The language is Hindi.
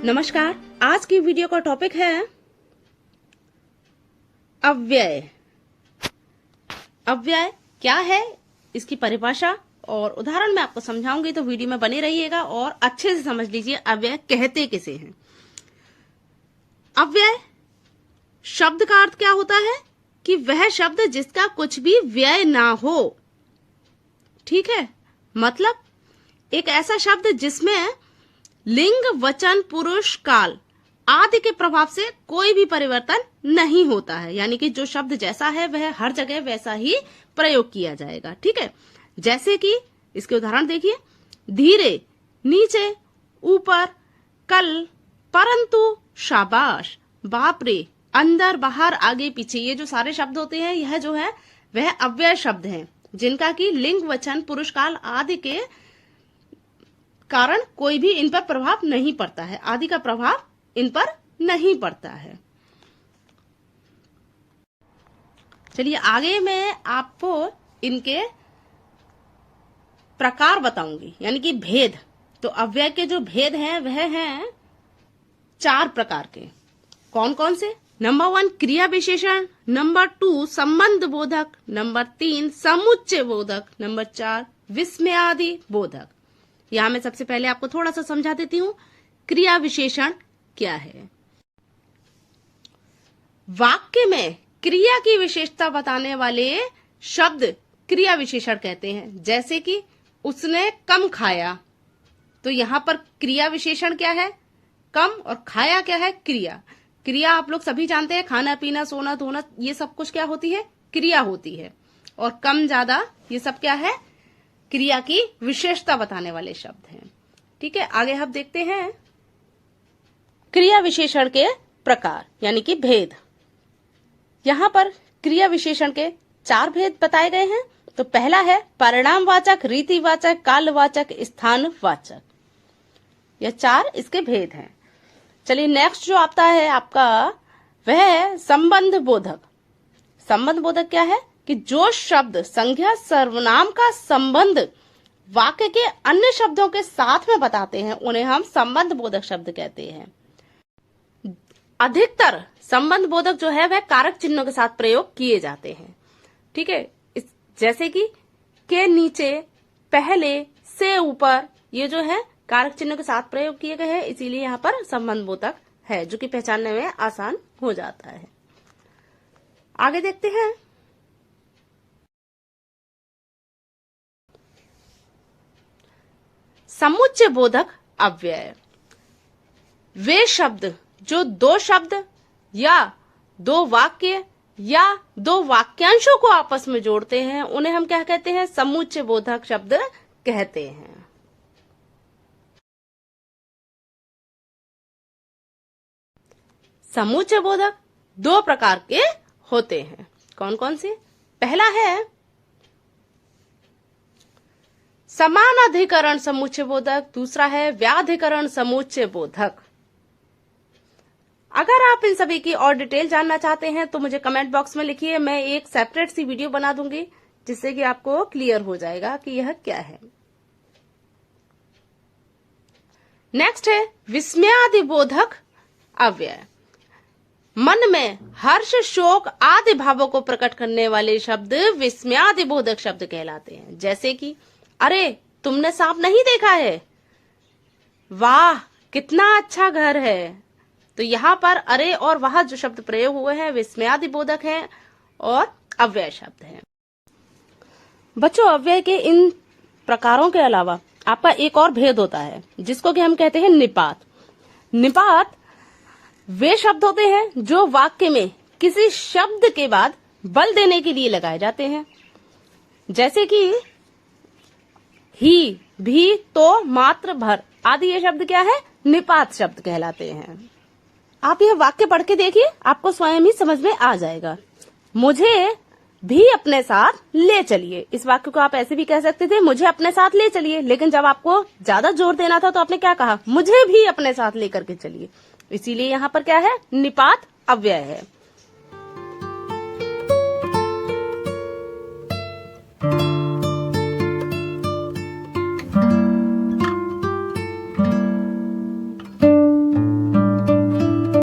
नमस्कार। आज की वीडियो का टॉपिक है अव्यय। अव्यय क्या है, इसकी परिभाषा और उदाहरण मैं आपको समझाऊंगी, तो वीडियो में बने रहिएगा और अच्छे से समझ लीजिए अव्यय कहते किसे हैं। अव्यय शब्द का अर्थ क्या होता है कि वह शब्द जिसका कुछ भी व्यय ना हो। ठीक है, मतलब एक ऐसा शब्द जिसमें लिंग, वचन, पुरुष, काल आदि के प्रभाव से कोई भी परिवर्तन नहीं होता है, यानी कि जो शब्द जैसा है वह हर जगह वैसा ही प्रयोग किया जाएगा। ठीक है, जैसे कि इसके उदाहरण देखिए, धीरे, नीचे, ऊपर, कल, परंतु, शाबाश, बाप रे, अंदर, बाहर, आगे, पीछे, ये जो सारे शब्द होते हैं यह जो है वह अव्यय शब्द हैं, जिनका कि लिंग, वचन, पुरुष, काल आदि के कारण कोई भी इन पर प्रभाव नहीं पड़ता है, आदि का प्रभाव इन पर नहीं पड़ता है। चलिए आगे मैं आपको इनके प्रकार बताऊंगी, यानी कि भेद। तो अव्यय के जो भेद हैं वह हैं 4 प्रकार के। कौन कौन से? नंबर 1 क्रिया विशेषण, नंबर 2 संबंध बोधक, नंबर 3 समुच्चय बोधक, नंबर 4 विस्मयादि बोधक। यहां मैं सबसे पहले आपको थोड़ा सा समझा देती हूं क्रिया विशेषण क्या है। वाक्य में क्रिया की विशेषता बताने वाले शब्द क्रिया विशेषण कहते हैं। जैसे कि उसने कम खाया, तो यहां पर क्रिया विशेषण क्या है? कम, और खाया क्या है? क्रिया। क्रिया आप लोग सभी जानते हैं, खाना पीना, सोना धोना, ये सब कुछ क्या होती है? क्रिया होती है। और कम, ज्यादा, ये सब क्या है? क्रिया की विशेषता बताने वाले शब्द हैं। ठीक है, आगे हम देखते हैं क्रिया विशेषण के प्रकार, यानी कि भेद। यहां पर क्रिया विशेषण के 4 भेद बताए गए हैं। तो पहला है परिणामवाचक, रीतिवाचक, कालवाचक, स्थानवाचक। यह 4 इसके भेद हैं। चलिए नेक्स्ट जो आता है आपका वह है संबंध बोधक। संबंध बोधक क्या है कि जो शब्द संज्ञा सर्वनाम का संबंध वाक्य के अन्य शब्दों के साथ में बताते हैं उन्हें हम संबंध बोधक शब्द कहते हैं। अधिकतर संबंध बोधक जो है वह कारक चिन्हों के साथ प्रयोग किए जाते हैं। ठीक है, जैसे कि के नीचे, पहले, से ऊपर, ये जो है कारक चिन्हों के साथ प्रयोग किए गए हैं, इसीलिए यहाँ पर संबंध बोधक है, जो कि पहचानने में आसान हो जाता है। आगे देखते हैं समुच्चय बोधक अव्यय। वे शब्द जो 2 शब्द या 2 वाक्य या 2 वाक्यांशों को आपस में जोड़ते हैं उन्हें हम क्या कहते हैं? समुच्चय बोधक शब्द कहते हैं। समुच्चय बोधक 2 प्रकार के होते हैं। कौन कौन से? पहला है समानाधिकरण समुच्चय बोधक, दूसरा है व्याधिकरण समुच्चय बोधक। अगर आप इन सभी की और डिटेल जानना चाहते हैं तो मुझे कमेंट बॉक्स में लिखिए, मैं एक सेपरेट सी वीडियो बना दूंगी जिससे कि आपको क्लियर हो जाएगा कि यह क्या है। नेक्स्ट है विस्मयादि बोधक अव्यय। मन में हर्ष, शोक आदि भावों को प्रकट करने वाले शब्द विस्मयादि बोधक शब्द कहलाते हैं। जैसे कि अरे तुमने सांप नहीं देखा है, वाह कितना अच्छा घर है। तो यहाँ पर अरे और वह जो शब्द प्रयोग हुए हैं विस्मयादि बोधक हैं और अव्यय शब्द हैं। बच्चों, अव्यय के इन प्रकारों के अलावा आपका एक और भेद होता है जिसको कि हम कहते हैं निपात। निपात वे शब्द होते हैं जो वाक्य में किसी शब्द के बाद बल देने के लिए लगाए जाते हैं। जैसे कि ही, भी, तो, मात्र, भर आदि ये शब्द क्या है? निपात शब्द कहलाते हैं। आप यह वाक्य पढ़ के देखिए, आपको स्वयं ही समझ में आ जाएगा। मुझे भी अपने साथ ले चलिए, इस वाक्य को आप ऐसे भी कह सकते थे, मुझे अपने साथ ले चलिए, लेकिन जब आपको ज्यादा जोर देना था तो आपने क्या कहा? मुझे भी अपने साथ लेकर के चलिए। इसीलिए यहाँ पर क्या है? निपात अव्यय है।